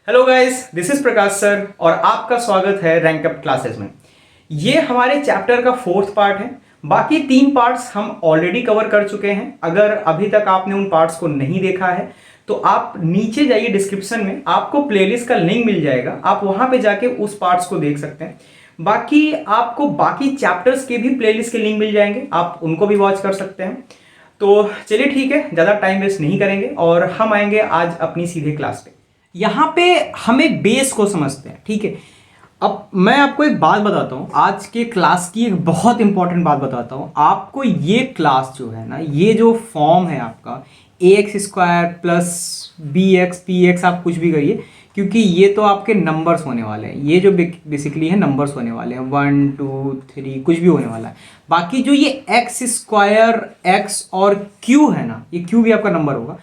Hello guys, this is Prakash sir और आपका स्वागत है रैंक अप क्लासेस में। ये हमारे चैप्टर का फोर्थ पार्ट है। बाकी तीन पार्ट्स हम ऑलरेडी कवर कर चुके हैं। अगर अभी तक आपने उन पार्ट्स को नहीं देखा है तो आप नीचे जाइए, डिस्क्रिप्शन में आपको प्लेलिस्ट का लिंक मिल जाएगा, आप वहां पे जाके उस पार्ट्स को देख सकते हैं। बाकी आपको बाकी चैप्टर्स के भी प्लेलिस्ट के लिंक मिल जाएंगे, आप उनको भी वॉच कर सकते हैं। तो चलिए ठीक है, ज़्यादा टाइम वेस्ट नहीं करेंगे और हम आएंगे आज अपनी सीधे क्लास पे। यहाँ पे हमें बेस को समझते हैं, ठीक है। अब मैं आपको एक बात बताता हूँ, आज के क्लास की एक बहुत इंपॉर्टेंट बात बताता हूँ आपको। ये क्लास जो है ना, ये जो फॉर्म है आपका ax² प्लस bx आप कुछ भी करिए, क्योंकि ये तो आपके नंबर्स होने वाले हैं। ये जो बेसिकली है नंबर्स होने वाले हैं, 1 2 3 कुछ भी होने वाला है। बाकी जो ये x² x और q है ना, ये q भी आपका नंबर होगा।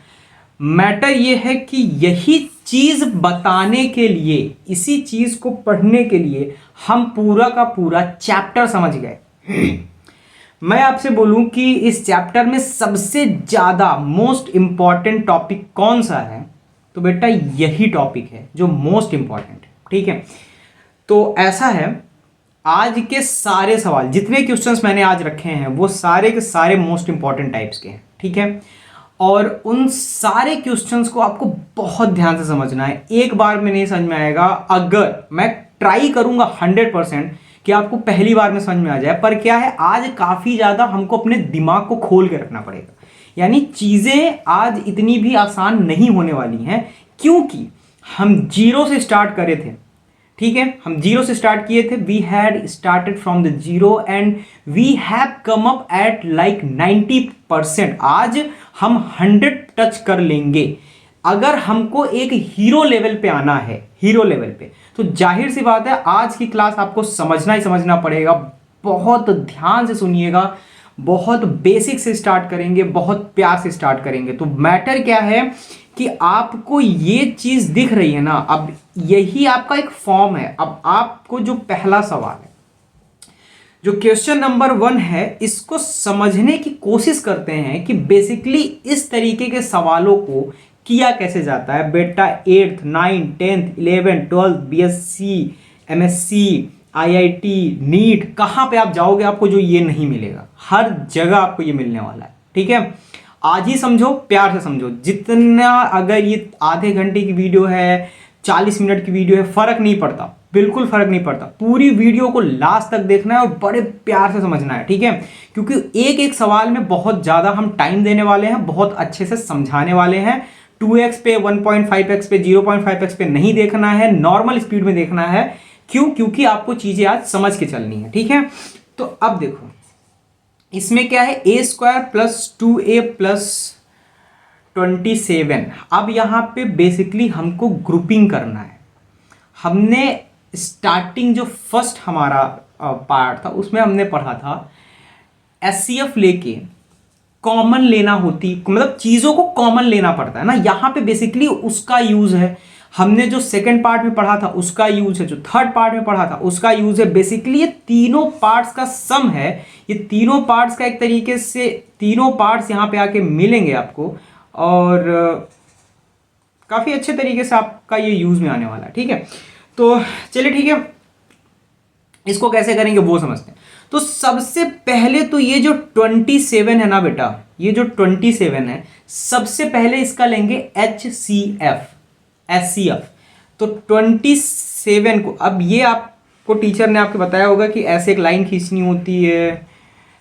मैटर ये है कि यही चीज बताने के लिए, इसी चीज को पढ़ने के लिए हम पूरा का पूरा चैप्टर समझ गए। मैं आपसे बोलूं कि इस चैप्टर में सबसे ज्यादा मोस्ट इंपॉर्टेंट टॉपिक कौन सा है, तो बेटा यही टॉपिक है जो मोस्ट इंपॉर्टेंट है, ठीक है। तो ऐसा है, आज के सारे सवाल जितने क्वेश्चंस मैंने आज रखे हैं वो सारे के सारे मोस्ट इंपॉर्टेंट टाइप्स के हैं, ठीक है। और उन सारे क्वेश्चंस को आपको बहुत ध्यान से समझना है, एक बार में नहीं समझ में आएगा। अगर मैं ट्राई करूंगा 100% कि आपको पहली बार में समझ में आ जाए, पर क्या है, आज काफी ज्यादा हमको अपने दिमाग को खोल के रखना पड़ेगा। यानी चीजें आज इतनी भी आसान नहीं होने वाली हैं, क्योंकि हम जीरो से स्टार्ट करे थे, ठीक है। हम जीरो से स्टार्ट किए थे, we had started from the zero and we have come up at like 90%। आज हम 100 टच कर लेंगे। अगर हमको एक हीरो लेवल पे आना है, हीरो लेवल पे, तो जाहिर सी बात है आज की क्लास आपको समझना ही समझना पड़ेगा। बहुत ध्यान से सुनिएगा, बहुत बेसिक से स्टार्ट करेंगे, बहुत प्यार से स्टार्ट करेंगे। तो मैटर क्या है कि आपको ये चीज दिख रही है ना, अब यही आपका एक फॉर्म है। अब आपको जो पहला सवाल है, जो क्वेश्चन नंबर 1 है, इसको समझने की कोशिश करते हैं कि बेसिकली इस तरीके के सवालों को किया कैसे जाता है। बेटा 8th 9th 10th 11th 12th BSc MSc IIT NEET, कहां पे आप जाओगे आपको जो ये नहीं मिलेगा, हर जगह आपको ये मिलने वाला है, ठीक है। आज ही समझो, प्यार से समझो। जितना, अगर ये आधे घंटे की वीडियो है, 40 मिनट की वीडियो है, फर्क नहीं पड़ता, बिल्कुल फर्क नहीं पड़ता। पूरी वीडियो को लास्ट तक देखना है और बड़े प्यार से समझना है, ठीक है। क्योंकि एक एक सवाल में बहुत ज्यादा हम टाइम देने वाले हैं, बहुत अच्छे से समझाने वाले हैं। 2x पे 1.5x पे 0.5x पे नहीं देखना है, नॉर्मल स्पीड में देखना है। क्यों? क्योंकि आपको चीजें आज समझ के चलनी है, ठीक है। तो अब देखो इसमें क्या है, a² प्लस 2a प्लस 27। अब यहां पे बेसिकली हमको ग्रुपिंग करना है। हमने स्टार्टिंग जो फर्स्ट हमारा पार्ट था उसमें हमने पढ़ा था SCF लेके कॉमन लेना होती, मतलब चीजों को कॉमन लेना पड़ता है ना, यहां पे बेसिकली उसका यूज है। हमने जो सेकंड पार्ट में पढ़ा था उसका यूज है, जो थर्ड पार्ट में पढ़ा था उसका यूज है। बेसिकली ये तीनों पार्ट्स का सम है। ये तीनों पार्ट्स का एक तरीके से तीनों पार्ट्स यहां पे आके मिलेंगे आपको, और काफी अच्छे तरीके से आपका ये यूज में आने वाला है, ठीक है। तो चलिए ठीक है, इसको कैसे करेंगे वो समझते हैं। तो सबसे पहले तो ये जो 27 है ना बेटा, ये जो 27 है, सबसे पहले इसका लेंगे SCF। तो 27 को, अब ये आपको टीचर ने आपको बताया होगा कि ऐसे एक लाइन खींचनी होती है,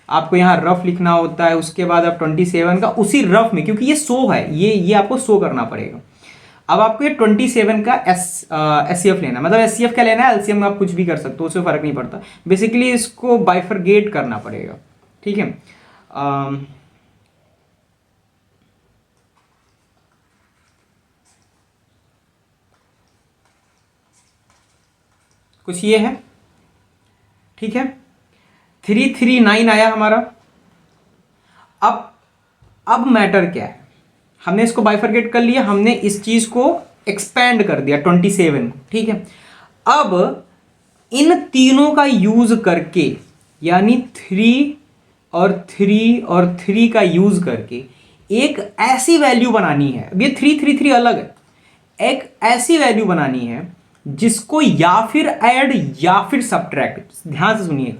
आपको यहाँ रफ लिखना होता है, उसके बाद आप 27 का उसी रफ में, क्योंकि ये 100 है, ये आपको 100 करना पड़ेगा। अब आपको ये 27 का SCF लेना, मतलब SCF क्या लेना है, LCM आप कुछ भी कर सकते हो, उससे फर्क नहीं पड़ता। बेसिकली इसको बाइफरगेट करना पड़ेगा, ठीक है। कुछ ये है, ठीक है। 339 आया हमारा। अब मैटर क्या है, हमने इसको बाइफरगेट कर लिया, हमने इस चीज को एक्सपेंड कर दिया 27 को, ठीक है। अब इन तीनों का यूज करके, यानी 3 और 3 और 3 का यूज करके एक ऐसी वैल्यू बनानी है। अब ये 3 3 3 अलग है, एक ऐसी वैल्यू बनानी है जिसको या फिर ऐड या फिर सब्ट्रैक्ट, ध्यान से सुनिए,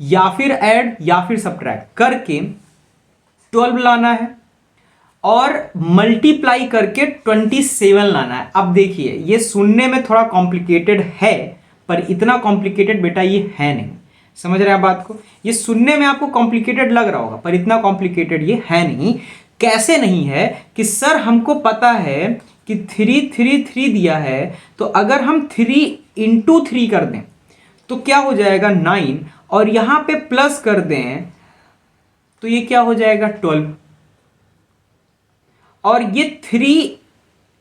या फिर ऐड या फिर सब्ट्रैक्ट करके 12 लाना है और मल्टीप्लाई करके 27 लाना है। अब देखिए ये सुनने में थोड़ा कॉम्प्लिकेटेड है, पर इतना कॉम्प्लिकेटेड बेटा ये है नहीं। समझ रहे हैं आप बात को? ये सुनने में आपको कॉम्प्लिकेटेड लग रहा होगा, पर इतना कॉम्प्लिकेटेड ये है नहीं। कैसे नहीं है कि सर हमको पता है कि 3 3 3 दिया है, तो अगर हम 3 इंटू 3 कर दें तो क्या हो जाएगा 9, और यहां पे प्लस कर दें तो ये क्या हो जाएगा 12, और ये 3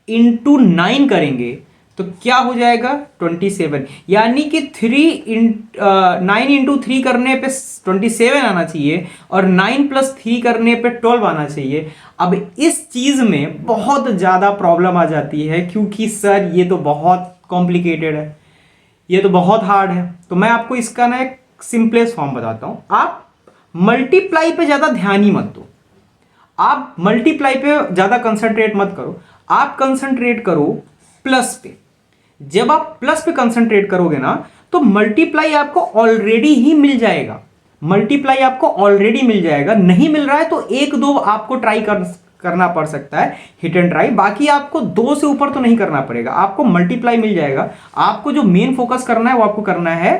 इंटू 9 करेंगे तो क्या हो जाएगा 27। यानी कि 9 इंटू 3 करने पे 27 आना चाहिए और 9 प्लस 3 करने पे 12 आना चाहिए। अब इस चीज में बहुत ज्यादा प्रॉब्लम आ जाती है, क्योंकि सर ये तो बहुत कॉम्प्लिकेटेड है, ये तो बहुत हार्ड है। तो मैं आपको इसका ना एक सिंपलेस्ट फॉर्म बताता हूं। आप मल्टीप्लाई पे ज्यादा ध्यान ही मत दो, आप मल्टीप्लाई पे ज्यादा कंसंट्रेट मत करो, आप कंसंट्रेट करो प्लस पे। जब आप प्लस पे कंसंट्रेट करोगे ना तो मल्टीप्लाई आपको ऑलरेडी ही मिल जाएगा, मल्टीप्लाई आपको ऑलरेडी मिल जाएगा। नहीं मिल रहा है तो 1 2 आपको ट्राई करना पड़ सकता है, हिट एंड ट्राई। बाकी आपको 2 से ऊपर तो नहीं करना पड़ेगा, आपको मल्टीप्लाई मिल जाएगा। आपको जो मेन फोकस करना है वो आपको करना है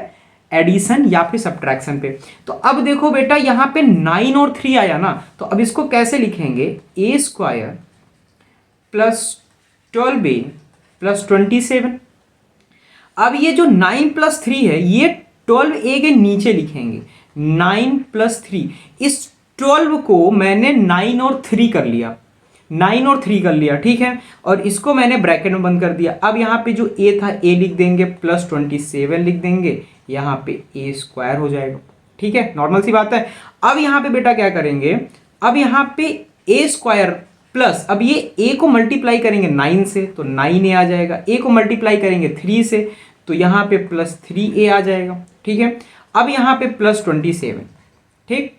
एडिशन या फिर सब्ट्रैक्शन पे। तो अब देखो बेटा यहां पे 9 और 3 आया ना, तो अब इसको कैसे लिखेंगे, ए स्क्वायर प्लस 12a प्लस 27। अब ये जो 9 प्लस 3 है ये 12a के नीचे लिखेंगे, 9 प्लस 3। इस 12 को मैंने 9 और 3 कर लिया, 9 और 3 कर लिया, ठीक है, और इसको मैंने ब्रैकेट में बंद कर दिया। अब यहाँ पे जो a था a लिख देंगे प्लस 27 लिख देंगे, यहाँ पे a स्क्वायर हो जाएगा, ठीक है, नॉर्मल सी बात है। अब यहाँ पे बेटा क्या करेंगे, अब यहाँ पे a स्क्वायर प्लस, अब ये a को मल्टीप्लाई करेंगे 9 से तो 9a आ जाएगा, a को मल्टीप्लाई करेंगे 3 से तो यहाँ पे प्लस 3a आ जाएगा, ठीक है। अब यहाँ पे प्लस 27, ठीक।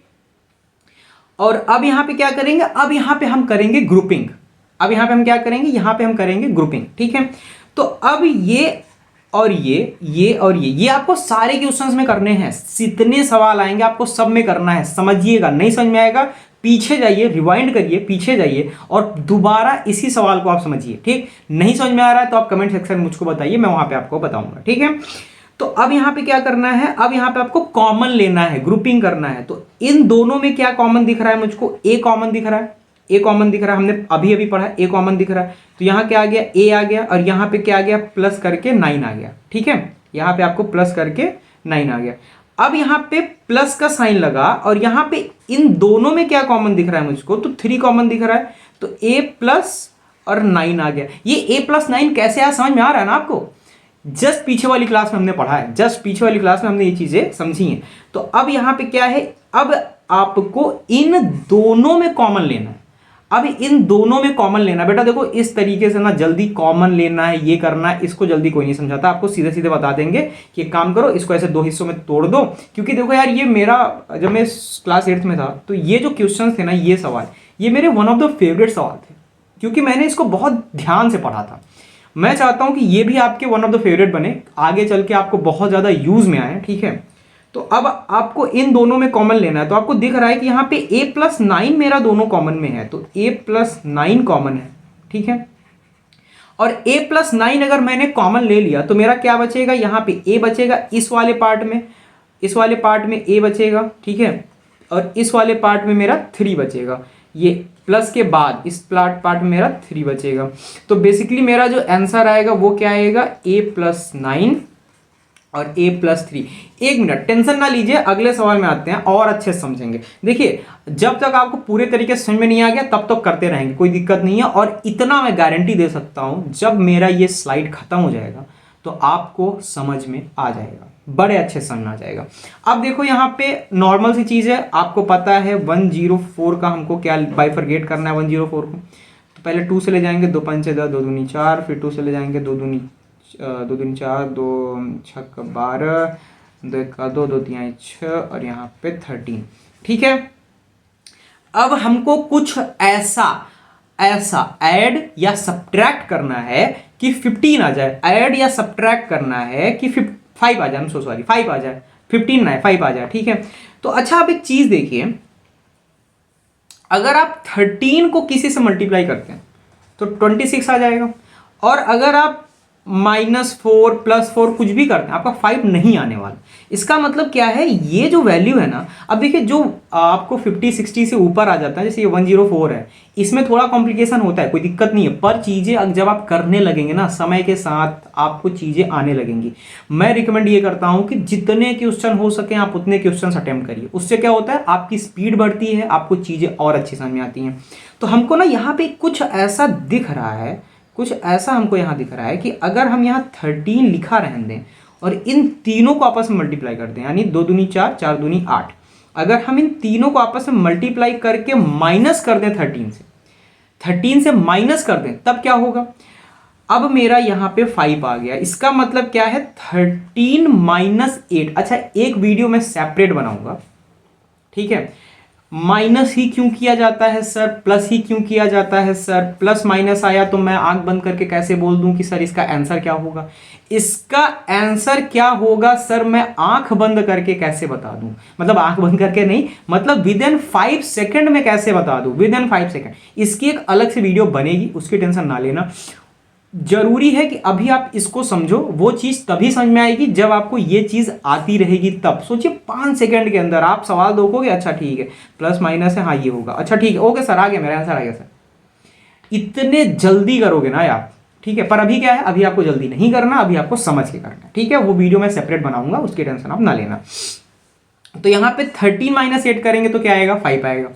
और अब यहाँ पे क्या करेंगे, अब यहाँ पे हम करेंगे ग्रुपिंग। अब यहाँ पे हम क्या करेंगे, यहाँ पे हम करेंगे ग्रुपिंग, ठीक है। तो अब ये और ये और ये आपको सारे क्वेश्चंस में करने हैं। जितने सवाल आएंगे आपको सब में करना है, समझिएगा। नहीं समझ में आएगा पीछे जाइए, रिवाइंड करिए, पीछे जाइए और दोबारा इसी सवाल को आप समझिए, ठीक। नहीं समझ में आ रहा है तो आप कमेंट सेक्शन में मुझको बताइए, मैं वहां पे आपको बताऊंगा, ठीक है। तो अब यहाँ पे क्या करना है, अब यहाँ पे आपको कॉमन लेना है, ग्रुपिंग करना है। तो इन दोनों में क्या कॉमन दिख रहा है मुझको, ए कॉमन दिख रहा है, ए कॉमन दिख रहा है, हमने अभी अभी पढ़ा, ए कॉमन दिख रहा है। तो यहाँ क्या आ गया, ए आ गया, और यहाँ पे क्या आ गया, प्लस करके 9 आ गया, ठीक है। यहाँ पे आपको प्लस करके 9 आ गया। अब यहाँ पे प्लस का साइन लगा और यहाँ पे इन दोनों में क्या कॉमन दिख रहा है मुझको, तो 3 कॉमन दिख रहा है, तो a प्लस और 9 आ गया। ये a प्लस 9 कैसे आया, समझ में आ रहा है ना आपको? जस्ट पीछे वाली क्लास में हमने पढ़ा है, जस्ट पीछे वाली क्लास में हमने ये चीजें समझी हैं। तो अब यहाँ पे क्या है, अब आपको इन दोनों में कॉमन लेना है। अब इन दोनों में कॉमन लेना, बेटा देखो इस तरीके से ना जल्दी कॉमन लेना है, ये करना है, इसको जल्दी कोई नहीं समझाता, आपको सीधे सीधे बता देंगे कि एक काम करो, इसको ऐसे 2 हिस्सों में तोड़ दो। क्योंकि देखो यार ये मेरा, जब मैं क्लास 8th में था तो ये जो क्वेश्चन थे ना, ये सवाल, ये मेरे वन ऑफ द फेवरेट सवाल थे, क्योंकि मैंने इसको बहुत ध्यान से पढ़ा था। मैं चाहता हूं कि ये भी आपके वन ऑफ द फेवरेट बने, आगे चल के आपको बहुत ज्यादा यूज में आए, ठीक है। तो अब आपको इन दोनों में कॉमन लेना है। तो आपको दिख रहा है कि यहाँ पे a प्लस 9 मेरा दोनों कॉमन में है, तो a प्लस 9 कॉमन है, ठीक है। और a प्लस 9 अगर मैंने कॉमन ले लिया तो मेरा क्या बचेगा, यहाँ पे a बचेगा, इस वाले पार्ट में, इस वाले पार्ट में a बचेगा, ठीक है, और इस वाले पार्ट में मेरा 3 बचेगा। ये प्लस के बाद इस पार्ट में मेरा 3 बचेगा। तो बेसिकली मेरा जो आंसर आएगा वो क्या आएगा, a प्लस 9 और a प्लस 3। एक मिनट टेंशन ना लीजिए, अगले सवाल में आते हैं और अच्छे से समझेंगे। देखिए जब तक आपको पूरे तरीके से समझ में नहीं आ गया तब तक करते रहेंगे, कोई दिक्कत नहीं है। और इतना मैं गारंटी दे सकता हूं, जब मेरा ये स्लाइड खत्म हो जाएगा तो आपको समझ में आ जाएगा, बड़े अच्छे समझ में आ जाएगा। अब देखो यहाँ पे नॉर्मल सी चीज है, आपको पता है 104 का हमको क्या बाइफरगेट करना है 104 को। तो पहले 2 से ले जाएंगे, 2 पंचे 10, 2 दूनी 4, फिर 2 से ले जाएंगे 2 दूनी 4, 2 छक 12, 2 1 2, 2 3 6 और यहाँ पे 13, ठीक है। अब हमको कुछ ऐसा ऐड या सब्ट्रैक्ट करना है कि 15 आ जाए, ऐड या सब्ट्रैक्ट करना है कि 5 आ जाए, सो सॉरी 5 आ जाए, 15 ना है 5 आ जाए, ठीक है। तो अच्छा आप एक चीज देखिए, अगर आप 13 को किसी से मल्टीप्लाई करते हैं तो 26 आ जाएगा, और अगर आप -4 +4 कुछ भी करते हैं आपका 5 नहीं आने वाला। इसका मतलब क्या है, ये जो वैल्यू है ना, अब देखिए जो आपको 50 60 से ऊपर आ जाता है, जैसे ये 104 है, इसमें थोड़ा कॉम्प्लिकेशन होता है, कोई दिक्कत नहीं है, पर चीज़ें जब आप करने लगेंगे ना समय के साथ आपको चीज़ें आने लगेंगी। मैं रिकमेंड ये करता हूँ कि जितने क्वेश्चन हो सके आप उतने क्वेश्चन अटेम्प्ट करिए, उससे क्या होता है आपकी स्पीड बढ़ती है, आपको चीज़ें और अच्छी समझ में आती हैं। तो हमको ना यहाँ पे कुछ ऐसा दिख रहा है, कुछ ऐसा हमको यहाँ दिख रहा है कि अगर हम यहाँ 13 लिखा रहने दें और इन तीनों को आपस में मल्टीप्लाई कर दें, यानी 2 दूनी 4, 4 दूनी 8, अगर हम इन तीनों को आपस में मल्टीप्लाई करके माइनस कर दें 13 से माइनस कर दें, तब क्या होगा, अब मेरा यहाँ पे 5 आ गया। इसका मतलब क्या है, 13 - 8। अच्छा एक वीडियो में सेपरेट बनाऊंगा, ठीक है, माइनस ही क्यों किया जाता है सर, प्लस ही क्यों किया जाता है सर, प्लस माइनस आया तो मैं आंख बंद करके कैसे बोल दूं कि सर इसका आंसर क्या होगा, इसका आंसर क्या होगा सर मैं आंख बंद करके कैसे बता दूं, मतलब आंख बंद करके नहीं, मतलब विद इन 5 सेकंड में कैसे बता दूं, विद इन 5 सेकंड। इसकी एक अलग से वीडियो बनेगी, उसकी टेंशन ना लेना। जरूरी है कि अभी आप इसको समझो, वो चीज तभी समझ में आएगी जब आपको ये चीज आती रहेगी तब। सोचिए 5 सेकंड के अंदर आप सवाल देखोगे, अच्छा ठीक है प्लस माइनस है, हाँ ये होगा, अच्छा ठीक है ओके सर आ गया, मेरा आंसर आ गया सर। इतने जल्दी करोगे ना यार, ठीक है, पर अभी क्या है, अभी आपको जल्दी नहीं करना, अभी आपको समझ के करना, ठीक है। वो वीडियो मैं सेपरेट बनाऊंगा, उसकी टेंशन आप ना लेना। तो यहाँ पे 13 - 8 करेंगे तो क्या आएगा, 5 आएगा।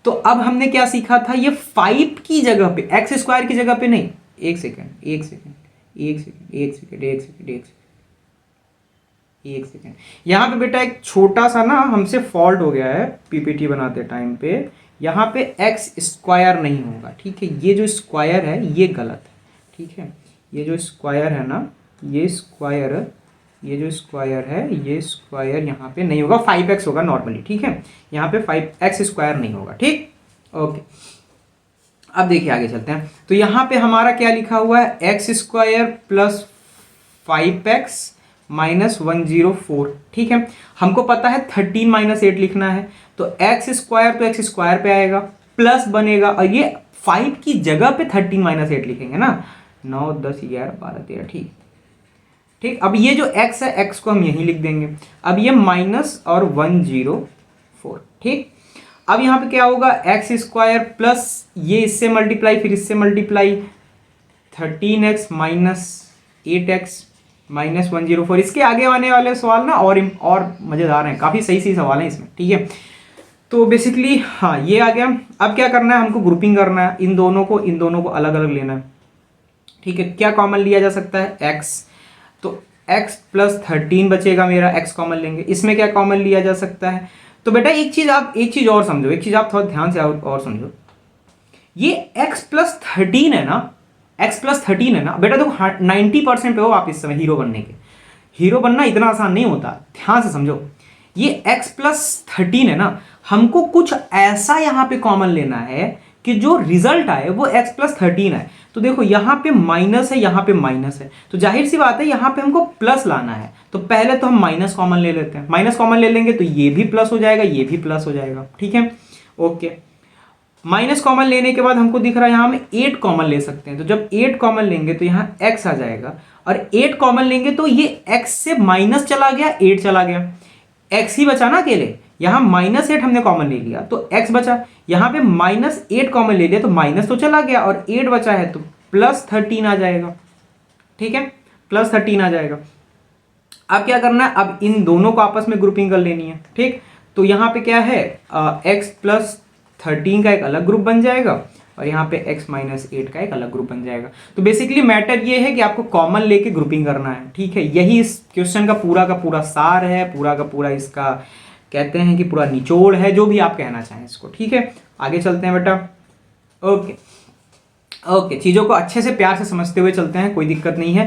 तो अब हमने क्या सीखा था, ये 5 की जगह पे, एक्स स्क्वायर की जगह पे नहीं, एक सेकेंड एक सेकेंड एक सेकेंड एक सेकेंड एक सेकेंड एक सेकेंड एक सेकेंड, यहाँ पे बेटा एक छोटा सा ना हमसे फॉल्ट हो गया है पीपीटी बनाते टाइम पे। यहाँ पे एक्स स्क्वायर नहीं होगा, ठीक है, ये जो स्क्वायर है ये गलत है, ठीक है, ये जो स्क्वायर है ना, ये स्क्वायर, ये जो स्क्वायर है ये स्क्वायर यहाँ पे नहीं होगा, 5x होगा नॉर्मली, ठीक है, यहाँ पे 5x स्क्वायर नहीं होगा, ठीक, ओके। अब देखिए आगे चलते हैं। तो यहाँ पे हमारा क्या लिखा हुआ है, x square plus 5x minus 104, ठीक है। हमको पता है 13 - 8 लिखना है, तो एक्स स्क्वायर तो एक्स स्क्वायर पे आएगा, प्लस बनेगा, और ये 5 की जगह पे 13 - 8 लिखेंगे ना, 9 10 11 12 13, ठीक ठीक। अब ये जो x है, x को हम यहीं लिख देंगे, अब ये माइनस और 104, ठीक। अब यहाँ पे क्या होगा, एक्स स्क्वायर प्लस ये इससे मल्टीप्लाई, फिर इससे multiply, 13x minus 8x minus 104। इसके आगे आने वाले सवाल ना और मज़ेदार हैं, काफ़ी सही सही सवाल हैं इसमें, ठीक है। तो बेसिकली हाँ ये आ गया। अब क्या करना है, हमको ग्रुपिंग करना है, इन दोनों को अलग अलग लेना है, ठीक है। क्या कॉमन लिया जा सकता है, x, तो x प्लस 13 बचेगा मेरा, x कॉमन लेंगे। इसमें क्या कॉमन लिया जा सकता है, तो बेटा एक चीज और समझो, एक चीज आप थोड़ा ध्यान से और समझो, ये x प्लस 13 है ना, x प्लस 13 है ना बेटा, देखो 90% पे हो आप इस समय हीरो बनने के। हीरो बनना इतना आसान नहीं होता, ध्यान से समझो, ये x प्लस 13 है ना, हमको कुछ ऐसा यहां पे कॉमन लेना है कि जो रिजल्ट आए वो x प्लस 13 है। तो देखो यहाँ पे माइनस है, यहाँ पे माइनस है, तो जाहिर सी बात है यहाँ पे हमको प्लस लाना है, तो पहले तो हम माइनस कॉमन ले लेते हैं, माइनस कॉमन ले लेंगे तो ये भी प्लस हो जाएगा, ये भी प्लस हो जाएगा, ठीक है, ओके। माइनस कॉमन लेने के बाद हमको दिख रहा है यहाँ में 8 कॉमन ले सकते हैं, तो जब 8 कॉमन लेंगे तो यहाँ x आ जाएगा, और 8 कॉमन लेंगे तो ये x से माइनस चला गया, 8 चला गया, x ही बचा ना अकेले, यहाँ -8 हमने कॉमन ले लिया तो x बचा, यहाँ पे -8 कॉमन ले लिया तो माइनस तो चला गया और 8 बचा है तो प्लस 13 आ जाएगा, ठीक है, प्लस 13 आ जाएगा। अब क्या करना है, अब इन दोनों को आपस में ग्रुपिंग कर लेनी है, ठीक। तो यहाँ पे क्या है, x प्लस 13 का एक अलग ग्रुप बन जाएगा और यहाँ पे x माइनस 8 का एक अलग ग्रुप बन जाएगा। तो बेसिकली मैटर ये है कि आपको कॉमन लेके ग्रुपिंग करना है, ठीक है। यही इस क्वेश्चन का पूरा सार है, पूरा का पूरा इसका कहते हैं कि पूरा निचोड़ है, जो भी आप कहना चाहें इसको, ठीक है। आगे चलते हैं बेटा, ओके ओके, चीज़ों को अच्छे से प्यार से समझते हुए चलते हैं, कोई दिक्कत नहीं है।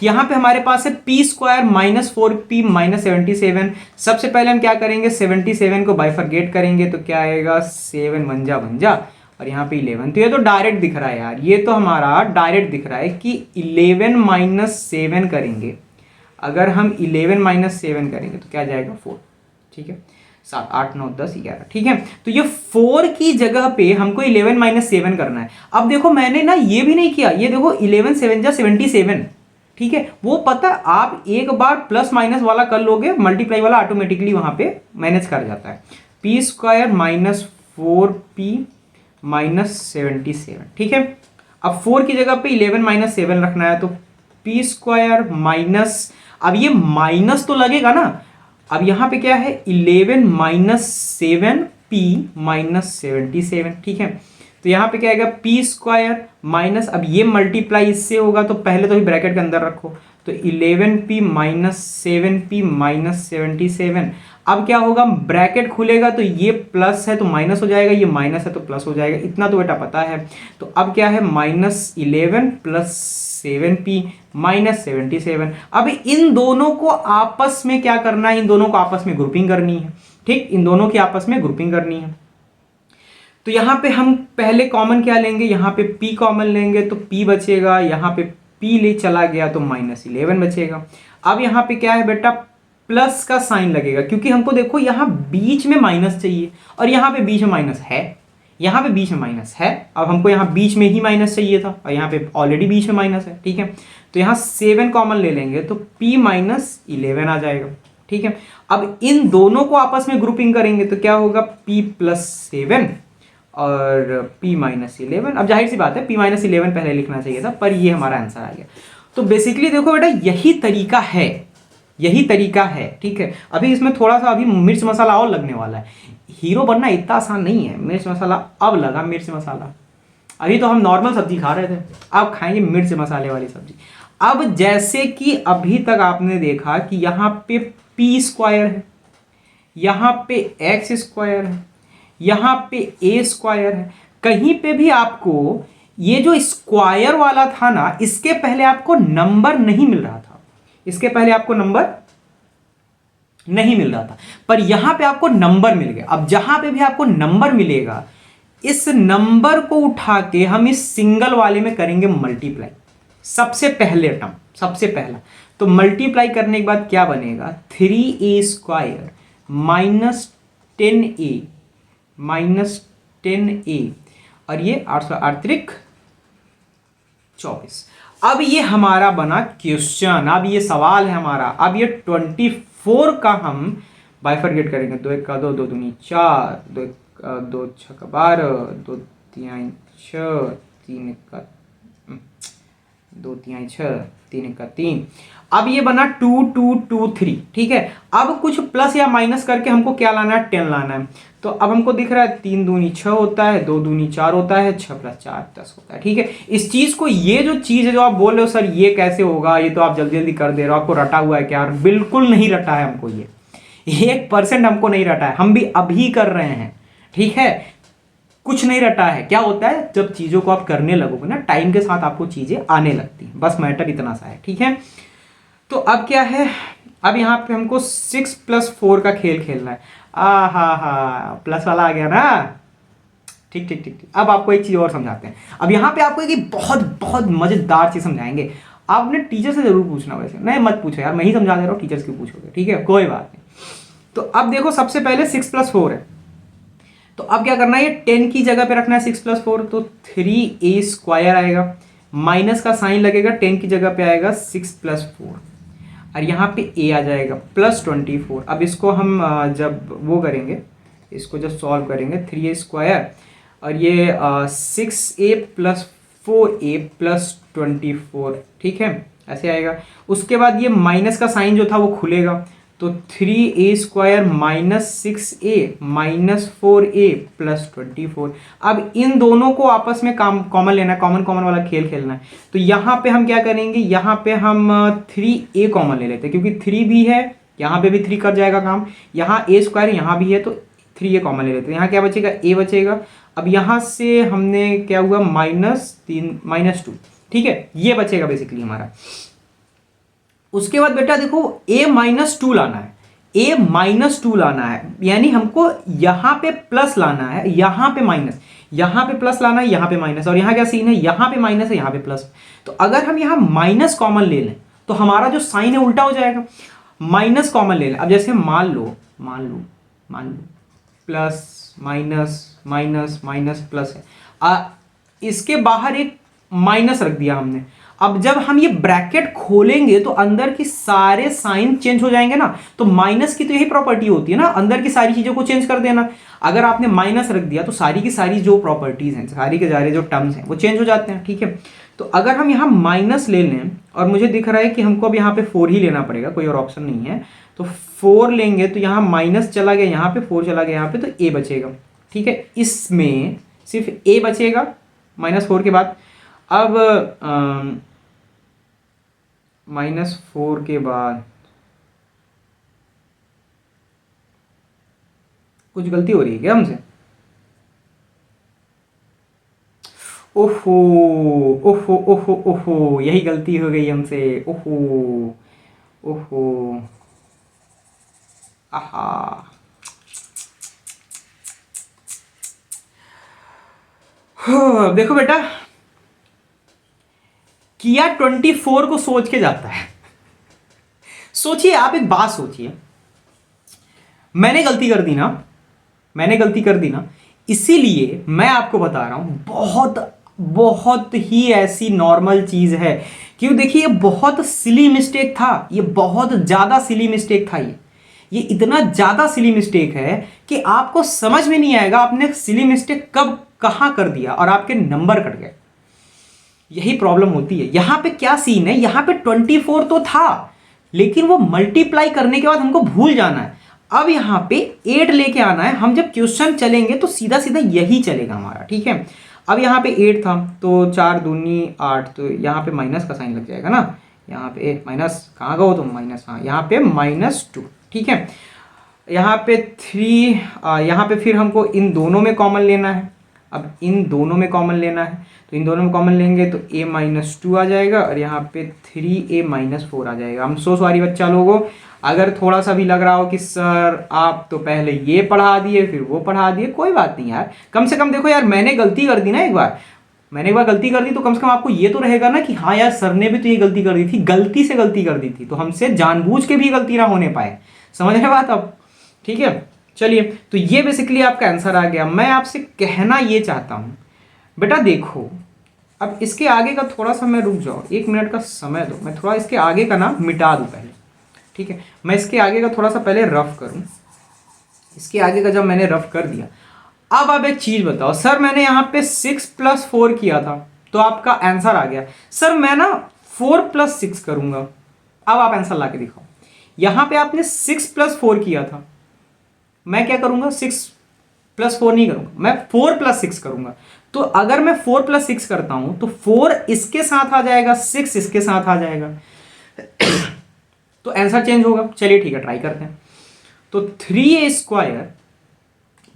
यहाँ पे हमारे पास है P square minus 4p minus 77। सबसे पहले हम क्या करेंगे, 77 को बाइफरगेट करेंगे तो क्या आएगा, 7 1 जा और यहाँ पे 11। तो ये तो डायरेक्ट दिख रहा है यार, ये तो हमारा डायरेक्ट दिख रहा है कि 11 माइनस 7 करेंगे, अगर हम 11 माइनस 7 करेंगे तो क्या आ जाएगा 4। ठीक है, 7 8 9 10 11। ठीक है, तो ये 4 की जगह पे हमको 11 माइनस 7 करना है। अब देखो मैंने ना ये भी नहीं किया, ये देखो 11 7 जा 77। ठीक है, वो पता आप एक बार प्लस माइनस वाला कर लोगे, मल्टीप्लाई वाला ऑटोमेटिकली वहां पे मैनेज कर जाता है। P square minus 4p minus 77। ठीक है, अब 4 की जगह पे 11 माइनस 7 रखना है, तो पी स्क्वायर माइनस, अब ये माइनस तो लगेगा ना, अब यहां पे क्या है 11 माइनस 7p माइनस 77। ठीक है, तो यहां पे क्या आएगा पी स्क्वायर माइनस, अब ये मल्टीप्लाई इससे होगा तो पहले तो ही ब्रैकेट के अंदर रखो, तो 11p माइनस 7p माइनस 77। अब क्या होगा, ब्रैकेट खुलेगा तो ये प्लस है तो माइनस हो जाएगा, ये माइनस है तो प्लस हो जाएगा, इतना तो बेटा पता है। तो अब क्या है माइनस 11 प्लस 7p माइनस 77। अब इन दोनों को आपस में क्या करना है, इन दोनों को आपस में ग्रुपिंग करनी है। ठीक, इन दोनों की आपस में ग्रुपिंग करनी है। तो यहां पे हम पहले कॉमन क्या लेंगे, यहां पे p कॉमन लेंगे तो p बचेगा, यहां पे p ले चला गया तो माइनस 11 बचेगा। अब यहां पे क्या है बेटा, प्लस का साइन लगेगा, क्योंकि हमको देखो यहां बीच में माइनस चाहिए और यहां पे बीच में माइनस है, यहां पे बीच में माइनस है। अब हमको यहां बीच में ही माइनस चाहिए था और यहां पे ऑलरेडी बीच में माइनस है। ठीक है, तो यहां 7 कॉमन ले लेंगे तो p माइनस 11 आ जाएगा। ठीक है, अब इन दोनों को आपस में ग्रुपिंग करेंगे तो क्या होगा p प्लस 7 और p माइनस 11। अब जाहिर सी बात है p माइनस 11 पहले लिखना चाहिए था, पर ये हमारा आंसर आ गया। तो बेसिकली देखो बेटा यही तरीका है, यही तरीका है। ठीक है, अभी इसमें थोड़ा सा अभी मिर्च मसाला और लगने वाला है, हीरो बनना इतना आसान नहीं है। मिर्च मसाला अब लगा, मिर्च मसाला, अभी तो हम नॉर्मल सब्जी खा रहे थे, अब खाएंगे मिर्च मसाले वाली सब्जी। अब जैसे कि अभी तक आपने देखा कि यहाँ पे p स्क्वायर है, यहाँ पे x स्क्वायर है, यहाँ पे a स्क्वायर है, कहीं पे भी आपको ये जो स्क्वायर वाला था ना, इसके पहले आपको नंबर नहीं मिल रहा था, इसके पहले आपको नंबर नहीं मिल रहा था, पर यहां पे आपको नंबर मिल गया। अब जहां पे भी आपको नंबर मिलेगा, इस नंबर को उठा के हम इस सिंगल वाले में करेंगे मल्टीप्लाई, सबसे पहले टर्म, सबसे पहला। तो मल्टीप्लाई करने के बाद क्या बनेगा, 3a square minus 10a minus 10a, और ये 8 24। अब ये हमारा बना क्वेश्चन, अब ये सवाल है हमारा। अब ये 24 का हम बाइफरगेट करेंगे, 2 1 का 2, 2 दूनी 4, 2 2 6 का 12, 2 3 6, 3 का 2 3 6, 3 का 3। अब ये बना 2 2 2 3। ठीक है, अब कुछ प्लस या माइनस करके हमको क्या लाना है, 10 लाना है। तो अब हमको दिख रहा है 3 दूनी 6 होता है, 2 दूनी 4 होता है, 6 प्लस 4 10 होता है। ठीक है, इस चीज को, ये जो चीज है जो आप बोल रहे हो सर ये कैसे होगा, ये तो आप जल्दी जल्दी कर दे रहे हो, आपको रटा हुआ है क्या? बिल्कुल नहीं रटा है हमको, ये 1% हमको नहीं रटा है, हम भी अभी कर रहे हैं। ठीक है, कुछ नहीं रटा है। क्या होता है, जब चीजों को आप करने लगोगे ना, टाइम के साथ आपको चीजें आने लगती हैं, बस मैटर इतना सा है। ठीक है, तो अब क्या है, अब यहाँ पे हमको 6 + 4 का खेल खेलना है। हा प्लस वाला आ गया ना। ठीक ठीक ठीक ठीक, अब आपको एक चीज और समझाते हैं। अब यहाँ पे आपको एक बहुत बहुत मजेदार चीज समझाएंगे। आपने टीचर से जरूर पूछना, वैसे नहीं मत पूछो यार, मैं ही समझा दे रहा हूँ, टीचर से क्यों पूछोगे। ठीक है, कोई बात नहीं। तो अब देखो सबसे पहले 6 + 4 है, तो अब क्या करना है, ये 10 की जगह पे रखना है 6 + 4, तो 3a स्क्वायर आएगा, माइनस का साइन लगेगा, 10 की जगह पे आएगा 6 + 4, और यहाँ पे a आ जाएगा +24। अब इसको हम जब वो करेंगे, इसको जब सॉल्व करेंगे, 3a स्क्वायर और ये 6a + 4a + 24। ठीक है, ऐसे आएगा। उसके बाद ये माइनस का साइन जो था वो खुलेगा, तो 3a square minus 6a minus 4a + 24। अब इन दोनों को आपस में कॉमन लेना है, कॉमन कॉमन वाला खेल खेलना है। तो यहाँ पे हम क्या करेंगे, यहाँ पे हम 3a कॉमन ले लेते हैं, क्योंकि 3 भी है, यहाँ पे भी 3 कर जाएगा काम, यहाँ a स्क्वायर यहाँ भी है, तो 3a कॉमन ले लेते हैं। यहाँ क्या बचेगा, a बचेगा। अब यहाँ से हमने क्या हुआ, -3 -2। ठीक है, ये बचेगा बेसिकली हमारा। उसके बाद बेटा देखो a - 2 लाना है, a माइनस टू लाना है, यानी हमको यहाँ पे प्लस लाना है, यहाँ पे माइनस, यहाँ पे प्लस लाना है, यहाँ पे माइनस, और यहाँ क्या सीन है, यहाँ पे माइनस है, यहाँ पे प्लस। तो अगर हम यहाँ माइनस कॉमन ले लें तो हमारा जो साइन है उल्टा हो जाएगा। माइनस कॉमन ले लें, अब जैसे मान लो plus minus minus minus plus है, इसके बाहर एक माइनस रख दिया हमने। अब जब हम ये ब्रैकेट खोलेंगे तो अंदर की सारे साइन चेंज हो जाएंगे ना, तो माइनस की तो यही प्रॉपर्टी होती है ना, अंदर की सारी चीजों को चेंज कर देना। अगर आपने माइनस रख दिया तो सारी की सारी जो प्रॉपर्टीज हैं, सारी के सारे जो टर्म्स हैं वो चेंज हो जाते हैं, ठीक है। तो अगर हम यहाँ माइनस ले लें, और मुझे दिख रहा है कि हमको अब यहाँ पे 4 ही लेना पड़ेगा, कोई और ऑप्शन नहीं है, तो 4 लेंगे तो यहाँ माइनस चला गया, यहाँ पे 4 चला गया यहाँ पे, तो a बचेगा, ठीक है। इसमें सिर्फ a बचेगा -4 के बाद। अब -4 के बाद कुछ गलती हो रही है क्या हमसे? ओहो ओहो ओहो ओहो, यही गलती हो गई हमसे, ओहो ओहो, आहा। देखो बेटा, किया 24 को सोच के जाता है। सोचिए, आप एक बात सोचिए, मैंने गलती कर दी ना, इसीलिए मैं आपको बता रहा हूं, बहुत बहुत ही ऐसी नॉर्मल चीज है। क्यों? देखिए, ये बहुत सिली मिस्टेक था, ये बहुत ज्यादा सिली मिस्टेक था, ये इतना ज्यादा सिली मिस्टेक है कि आपको समझ में नहीं आएगा आपने सिली मिस्टेक कब कहां कर दिया और आपके नंबर कट गए। यही प्रॉब्लम होती है। यहां पे क्या सीन है, यहां पे 24 तो था, लेकिन वो मल्टीप्लाई करने के बाद हमको भूल जाना है। अब यहां पे 8 लेके आना है। हम जब क्वेश्चन चलेंगे तो सीधा सीधा यही चलेगा हमारा, ठीक है। अब यहाँ पे 8 था तो 4 दूनी 8, तो यहाँ पे माइनस का साइन लग जाएगा ना, यहाँ पे माइनस, कहाँ गए हो तुम, माइनस, हाँ यहाँ पे -2, ठीक है। यहाँ पे 3, यहाँ पे फिर हमको इन दोनों में कॉमन लेना है। अब इन दोनों में कॉमन लेना है, तो इन दोनों में कॉमन लेंगे तो a-2 आ जाएगा, और यहाँ पे 3a-4 आ जाएगा। हम सो सॉरी बच्चा लोगों, अगर थोड़ा सा भी लग रहा हो कि सर आप तो पहले ये पढ़ा दिए फिर वो पढ़ा दिए, कोई बात नहीं यार, कम से कम देखो यार, मैंने गलती कर दी ना, एक बार गलती कर दी तो कम से कम आपको ये तो रहेगा ना कि हाँ यार सर ने भी तो ये गलती कर दी थी, गलती से गलती कर दी थी, तो हमसे जानबूझ के भी गलती ना होने पाए। समझ रहे बात अब? ठीक है, चलिए, तो ये बेसिकली आपका आंसर आ गया। मैं आपसे कहना ये चाहता हूं बेटा, देखो अब इसके आगे का थोड़ा सा मैं रुक जाओ, 1 मिनट का समय दो, मैं थोड़ा इसके आगे का ना मिटा दूं पहले, ठीक है। मैं इसके आगे का थोड़ा सा पहले रफ करूं। इसके आगे का जब मैंने रफ कर दिया, अब आप एक चीज बताओ, सर मैंने यहाँ पे 6 + 4 किया था तो आपका आंसर आ गया। सर मैं ना 4 + 6 करूंगा, अब आप आंसर ला के दिखाओ। यहां पे आपने 6 + 4 किया था, मैं क्या करूंगा, 6 + 4 नहीं करूंगा, मैं 4 + 6 करूंगा। तो अगर मैं 4 + 6 करता हूं तो 4 इसके साथ आ जाएगा, 6 इसके साथ आ जाएगा, तो आंसर चेंज होगा। चलिए ठीक है, ट्राई करते हैं। तो 3a² -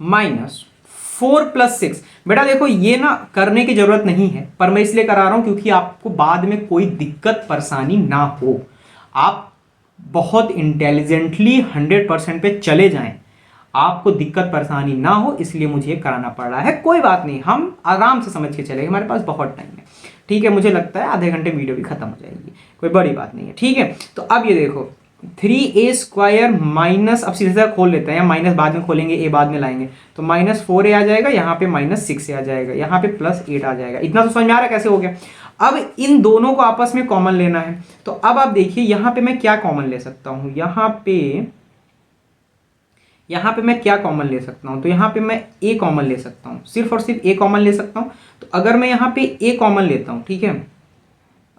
4 + 6, बेटा देखो ये ना करने की जरूरत नहीं है, पर मैं इसलिए करा रहा हूं क्योंकि आपको बाद में कोई दिक्कत परेशानी ना हो, आप बहुत इंटेलिजेंटली 100% पे चले जाएं, आपको दिक्कत परेशानी ना हो, इसलिए मुझे कराना पड़ रहा है। कोई बात नहीं, हम आराम से समझ के चलेंगे, हमारे पास बहुत टाइम है, ठीक है। मुझे लगता है आधे घंटे वीडियो भी खत्म हो जाएगी, कोई बड़ी बात नहीं है, ठीक है। तो अब ये देखो 3a² माइनस, अब सीधा खोल लेते हैं, या माइनस बाद में खोलेंगे, a बाद में लाएंगे, तो -4a आ जाएगा, यहाँ पे -6a आ जाएगा, यहाँ पे +8 आ जाएगा। इतना तो समझ में आ रहा है कैसे हो गया। अब इन दोनों को आपस में कॉमन लेना है, तो अब आप देखिए यहाँ पे मैं क्या कॉमन ले सकता हूँ, यहाँ पे मैं क्या कॉमन ले सकता हूँ, तो यहाँ पे मैं a कॉमन ले सकता हूँ, सिर्फ और सिर्फ a कॉमन ले सकता हूँ। तो अगर मैं यहाँ पे a कॉमन लेता हूँ, ठीक है,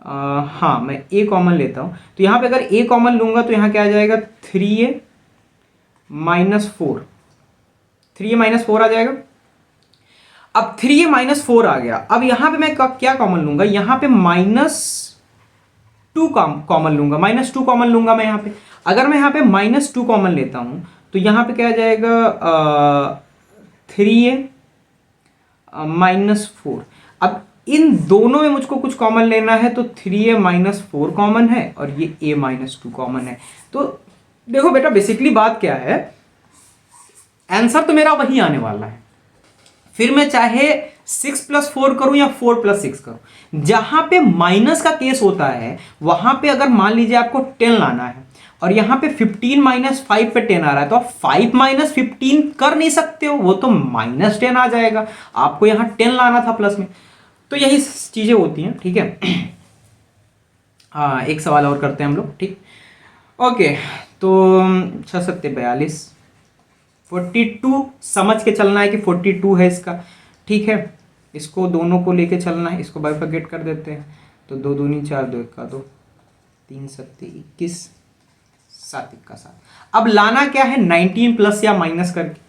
हाँ मैं a कॉमन लेता हूँ, तो यहाँ पे अगर a कॉमन लूंगा तो यहाँ क्या आ जाएगा, 3a - 4, 3a - 4 आ जाएगा। अब 3a - 4 आ गया, अब यहाँ पे मैं क्या कॉमन लूंगा, यहाँ पे -2 कॉमन लूंगा, -2 कॉमन लूंगा मैं यहाँ पे। अगर मैं यहाँ पे -2 कॉमन लेता हूँ तो यहाँ पे क्या आ जाएगा, 3a - 4। अब इन दोनों में मुझको कुछ कॉमन लेना है, तो 3a - 4 कॉमन है और ये a - 2 कॉमन है, तो देखो बेटा बेसिकली बात क्या है, आंसर तो मेरा वही आने वाला है, फिर मैं चाहे 6+4 करूं या 4+6 करूं, जहां पे माइनस का केस होता है वहां पे अगर मान लीजिए आपको 10 लाना है और यहां पे 15 - 5 पे 10 आ रहा है, तो आप 5 - 15 कर नहीं सकते हो, वो तो -10 आ जाएगा, आपको यहां 10 लाना था प्लस में। तो यही चीजें होती हैं, ठीक है। हाँ, एक सवाल और करते हैं हम लोग, ठीक। ओके, तो 6 7 42, 42 समझ के चलना है कि 42 है इसका, ठीक है। इसको दोनों को लेके चलना है, इसको बाइफरकेट कर देते हैं, तो 2 दूनी 4, 2 1 2, 3 7 21, 7 1 7। अब लाना क्या है, 19 प्लस या माइनस करके,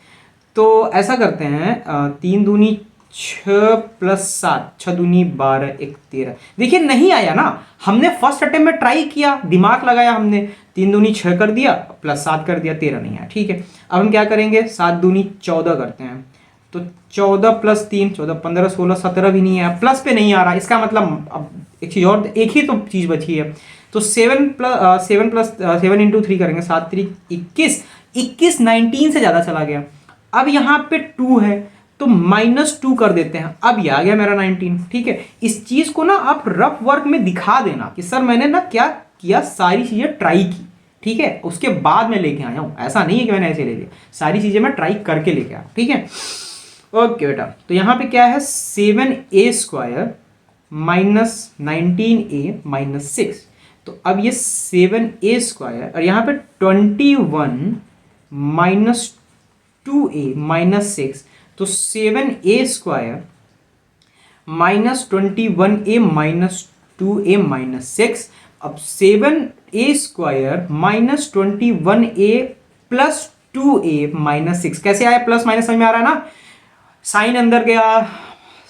तो ऐसा करते हैं 3 दूनी 6 + 7, 6 दूनी 12, 1 13। देखिए नहीं आया ना, हमने फर्स्ट अटेम्प्ट में ट्राई किया, दिमाग लगाया हमने, 3 दूनी 6 कर दिया प्लस 7 कर दिया, 13 नहीं आया, ठीक है। अब हम क्या करेंगे, 7 दूनी 14 करते हैं, तो 14 + 3 14, 15 16 17 भी नहीं आया, प्लस पे नहीं आ रहा, इसका मतलब अब एक चीज और, एक ही तो चीज बची है, तो 7 + 7 × 3 करेंगे, 7 3 21, 21 19 से ज्यादा चला गया। अब यहाँ पे 2 है तो -2 कर देते हैं, अब ये आ गया मेरा 19, ठीक है। इस चीज को ना आप रफ वर्क में दिखा देना कि सर मैंने ना क्या किया, सारी चीजें ट्राई की, ठीक है, उसके बाद मैं लेके आया हूं, ऐसा नहीं है कि मैंने ऐसे ले लिया, सारी चीजें मैं ट्राई करके लेके आया, ठीक है। ओके बेटा, तो यहां पे क्या है, 7a² - 19a - 6, तो अब ये 7a² और यहां पे 21 - 2a - 6, तो 7a² - 21a - 2a - 6। अब 7a² - 21a + 2a - 6 कैसे आया, प्लस माइनस समझ में आ रहा है ना, साइन अंदर गया,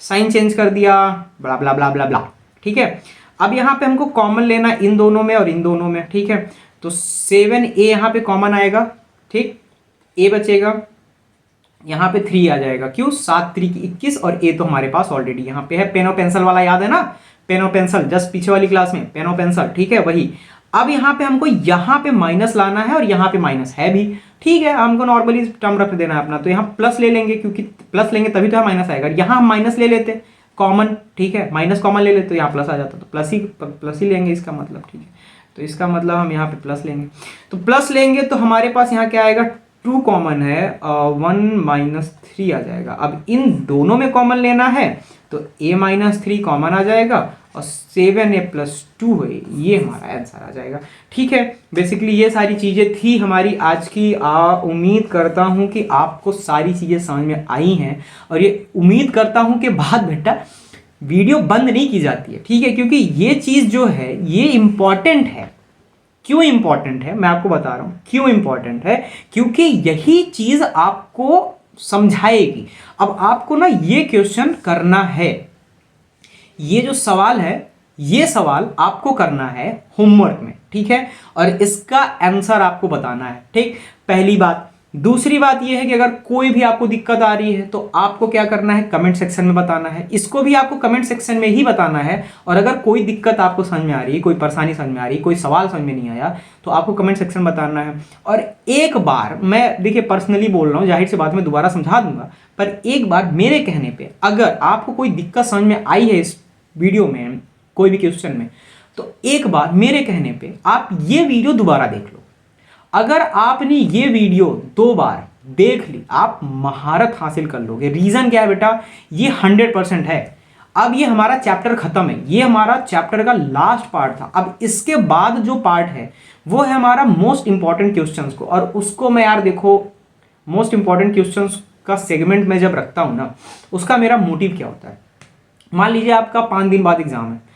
साइन चेंज कर दिया, ब्ला ब्ला ब्ला ब्ला ब्ला, ठीक है। अब यहां पे हमको कॉमन लेना इन दोनों में और इन दोनों में, ठीक है। तो 7a यहां पे कॉमन आएगा, ठीक, a बचेगा, यहां पे 3 आ जाएगा, क्यों, 7 3 21 और a तो हमारे पास ऑलरेडी यहां पे है, पेन और पेंसिल वाला याद है ना, पेन और पेंसिल जस्ट पीछे वाली क्लास में पेन और पेंसिल, ठीक है वही। अब यहां पे हमको यहां पे माइनस लाना है और यहां पे माइनस है भी, ठीक है, हमको नॉर्मली टर्म रख देना है अपना, तो यहां प्लस ले लेंगे, क्योंकि प्लस लेंगे तभी तो माइनस आएगा, यहां हम माइनस ले लेते कॉमन, ठीक है, माइनस कॉमन ले लेते तो यहाँ प्लस आ जाता, तो प्लस ही लेंगे इसका मतलब, ठीक है। तो इसका मतलब हम यहाँ पे प्लस लेंगे, तो प्लस लेंगे तो हमारे पास यहाँ क्या आएगा, 2 कॉमन है, 1 - 3 आ जाएगा। अब इन दोनों में कॉमन लेना है तो a - 3 कॉमन आ जाएगा और 7a + 2 है, ये हमारा आंसर आ जाएगा, ठीक है। बेसिकली ये सारी चीज़ें थी हमारी आज की, उम्मीद करता हूँ कि आपको सारी चीज़ें समझ में आई हैं, और ये उम्मीद करता हूँ कि बाद बेटा वीडियो बंद नहीं की जाती है, ठीक है, क्योंकि ये चीज़ जो है ये इंपॉर्टेंट है। क्यों इंपॉर्टेंट है मैं आपको बता रहा हूं, क्यों इंपॉर्टेंट है, क्योंकि यही चीज आपको समझाएगी। अब आपको ना ये क्वेश्चन करना है, ये जो सवाल है ये सवाल आपको करना है होमवर्क में, ठीक है, और इसका आंसर आपको बताना है, ठीक, पहली बात। दूसरी बात यह है कि अगर कोई भी आपको दिक्कत आ रही है तो आपको क्या करना है, कमेंट सेक्शन में बताना है, इसको भी आपको कमेंट सेक्शन में ही बताना है। और अगर कोई दिक्कत आपको समझ में आ रही है, कोई परेशानी समझ में आ रही है, कोई सवाल समझ में नहीं आया, तो आपको कमेंट सेक्शन में बताना है। और एक बार मैं देखिए पर्सनली बोल रहा हूँ, जाहिर सी बात मैं दोबारा समझा दूंगा, पर एक बार मेरे कहने पर अगर आपको कोई दिक्कत समझ में आई है इस वीडियो में, कोई भी क्वेश्चन में, तो एक बार मेरे कहने पे आप ये वीडियो दोबारा देख लो। अगर आपने ये वीडियो 2 बार देख ली, आप महारत हासिल कर लोगे। रीजन क्या है बेटा, ये 100% है। अब ये हमारा चैप्टर खत्म है, ये हमारा चैप्टर का लास्ट पार्ट था। अब इसके बाद जो पार्ट है वो है हमारा मोस्ट इंपॉर्टेंट क्वेश्चंस को, और उसको मैं यार देखो, मोस्ट इंपॉर्टेंट क्वेश्चंस का सेगमेंट में जब रखता हूं ना, उसका मेरा मोटिव क्या होता है। मान लीजिए आपका 5 दिन बाद एग्जाम है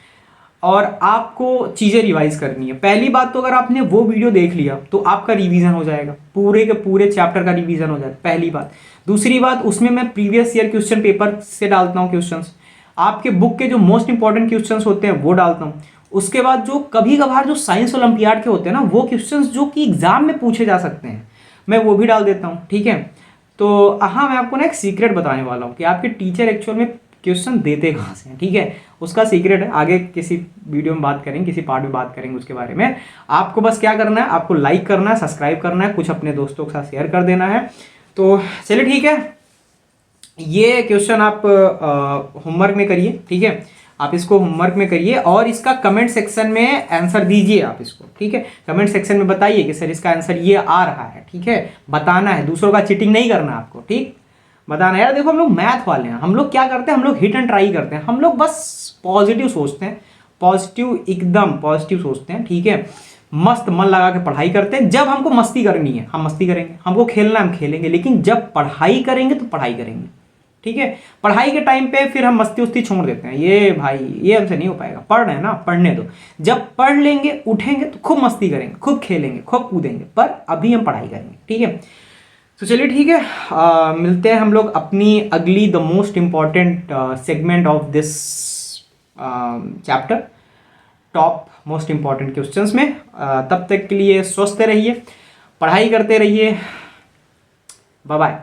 और आपको चीज़ें रिवाइज करनी है। पहली बात तो अगर आपने वो वीडियो देख लिया तो आपका रिवीजन हो जाएगा, पूरे के पूरे चैप्टर का रिवीजन हो जाएगा, पहली बात। दूसरी बात, उसमें मैं प्रीवियस ईयर क्वेश्चन पेपर से डालता हूँ क्वेश्चंस, आपके बुक के जो मोस्ट इंपॉर्टेंट क्वेश्चंस होते हैं वो डालता हूँ। उसके बाद जो कभी कभार जो साइंस ओलंपियाड के होते हैं ना, वो क्वेश्चंस जो कि एग्जाम में पूछे जा सकते हैं, मैं वो भी डाल देता हूँ, ठीक है। तो हाँ, मैं आपको ना एक सीक्रेट बताने वाला हूँ कि आपके टीचर एक्चुअल में क्वेश्चन देते कहाँ से हैं, ठीक है, उसका सीक्रेट है, आगे किसी वीडियो में बात करेंगे, किसी पार्ट में बात करेंगे उसके बारे में। आपको बस क्या करना है, आपको लाइक करना है, सब्सक्राइब करना है, कुछ अपने दोस्तों के साथ शेयर कर देना है। तो चलिए ठीक है, ये क्वेश्चन आप होमवर्क में करिए, ठीक है, आप इसको होमवर्क में करिए और इसका कमेंट सेक्शन में आंसर दीजिए आप इसको, ठीक है, कमेंट सेक्शन में बताइए कि सर इसका आंसर ये आ रहा है, ठीक है, बताना है, दूसरों का चीटिंग नहीं करना आपको, ठीक, बताना। यार देखो हम लोग मैथ वाले हैं, हम लोग क्या करते हैं, हम लोग हिट एंड ट्राई करते हैं, हम लोग बस पॉजिटिव सोचते हैं, पॉजिटिव, एकदम पॉजिटिव सोचते हैं, ठीक है, मस्त मन लगा के पढ़ाई करते हैं। जब हमको मस्ती करनी है हम मस्ती करेंगे, हमको खेलना है हम खेलेंगे, लेकिन जब पढ़ाई करेंगे तो पढ़ाई करेंगे, ठीक है। पढ़ाई के टाइम पे फिर हम मस्ती उस्ती छोड़ देते हैं, ये भाई ये हमसे नहीं हो पाएगा, पढ़ रहे हैं ना, पढ़ने दो। जब पढ़ लेंगे उठेंगे तो खूब मस्ती करेंगे, खूब खेलेंगे, खूब कूदेंगे, पर अभी हम पढ़ाई करेंगे, ठीक है। तो चलिए ठीक है, मिलते हैं हम लोग अपनी अगली the most important segment of this chapter, top most important questions में। तब तक के लिए स्वस्थ रहिए, पढ़ाई करते रहिए, बाय बाय।